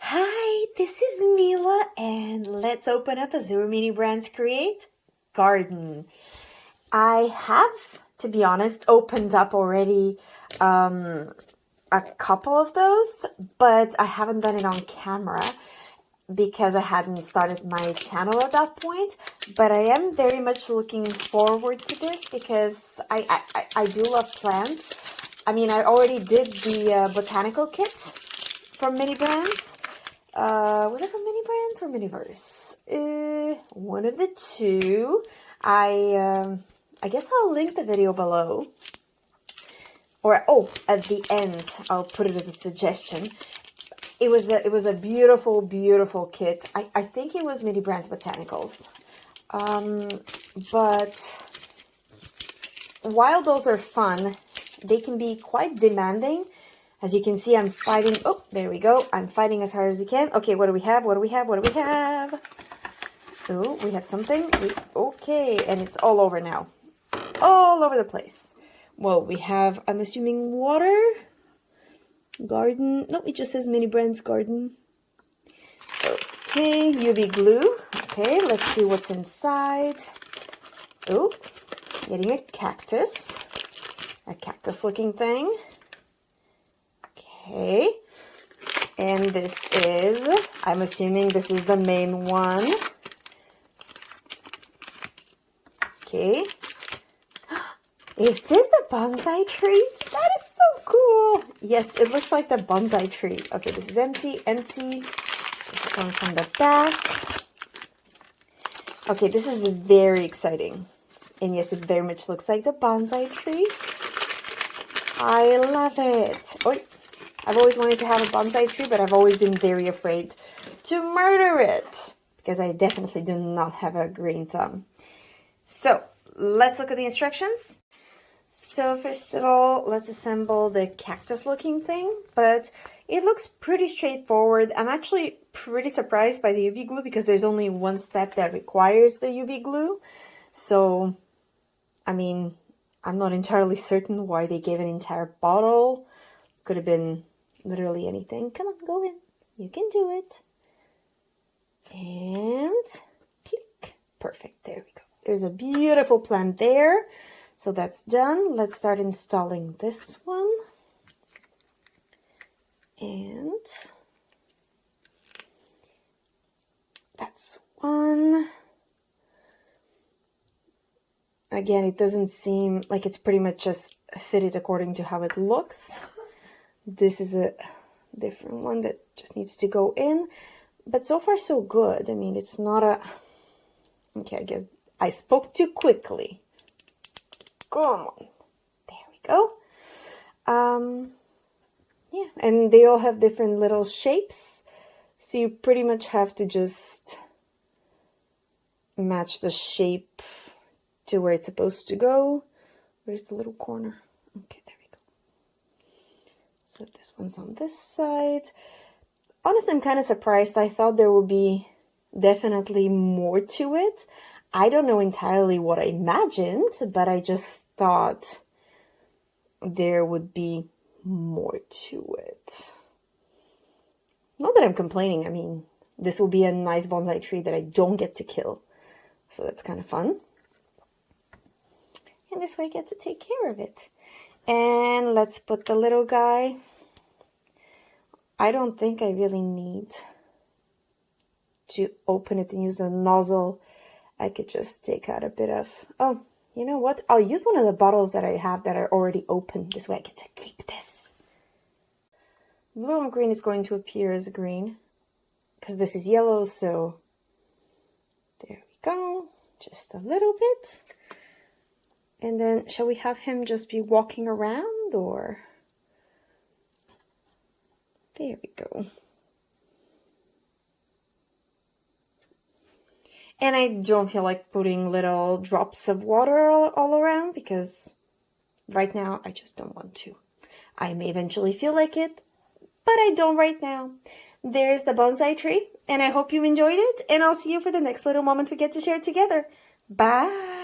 Hi, this is Mila, and let's open up a ZURU Mini Brands Create garden. I have, to be honest, opened up already a couple of those, but I haven't done it on camera because I hadn't started my channel at that point. But I am very much looking forward to this because I do love plants. I mean, I already did the botanical kit from Mini Brands. Was it from Mini Brands or Miniverse? One of the two. I guess I'll link the video below. Or at the end, I'll put it as a suggestion. It was a beautiful, beautiful kit. I think it was Mini Brands Botanicals. But while those are fun, they can be quite demanding. As you can see, I'm fighting. Oh, there we go. I'm fighting as hard as we can. Okay, what do we have? What do we have? What do we have? Oh, we have something. Okay, and it's all over now. All over the place. Well, we have, I'm assuming, water. Garden. No, it just says Mini Brands Garden. Okay, UV glue. Okay, let's see what's inside. Oh, getting a cactus. A cactus-looking thing. Okay, and this is, I'm assuming this is the main one. Okay, is this the bonsai tree? That is so cool. Yes, it looks like the bonsai tree. Okay, this is empty. This is one from the back. Okay, this is very exciting. And yes, it very much looks like the bonsai tree. I love it. Oh, I've always wanted to have a bonsai tree, but I've always been very afraid to murder it because I definitely do not have a green thumb. So let's look at the instructions. So first of all, let's assemble the cactus looking thing, but it looks pretty straightforward. I'm actually pretty surprised by the UV glue because there's only one step that requires the UV glue. So, I mean, I'm not entirely certain why they gave an entire bottle. Could have been literally anything. Come on, go in. You can do it. And click. Perfect. There we go. There's a beautiful plant there. So that's done. Let's start installing this one. And that's one. Again, it doesn't seem like it's pretty much just fitted according to how it looks. This is a different one that just needs to go in. But so far, so good. I mean, it's not a... Okay, I guess I spoke too quickly. Come on. There we go. Yeah, and they all have different little shapes. So you pretty much have to just match the shape to where it's supposed to go. Where's the little corner? Okay, there we go. So this one's on this side. Honestly, I'm kind of surprised. I thought there would be definitely more to it. I don't know entirely what I imagined, but I just thought there would be more to it. Not that I'm complaining. I mean, this will be a nice bonsai tree that I don't get to kill. So that's kind of fun. And this way I get to take care of it. And let's put the little guy. I don't think I really need to open it and use a nozzle. I could just take out a bit of... Oh, you know what? I'll use one of the bottles that I have that are already open. This way I get to keep this. Blue and green is going to appear as green because this is yellow, so there we go. Just a little bit. And then, shall we have him just be walking around, or? There we go. And I don't feel like putting little drops of water all around because right now I just don't want to. I may eventually feel like it, but I don't right now. There's the bonsai tree, and I hope you enjoyed it, and I'll see you for the next little moment we get to share together. Bye!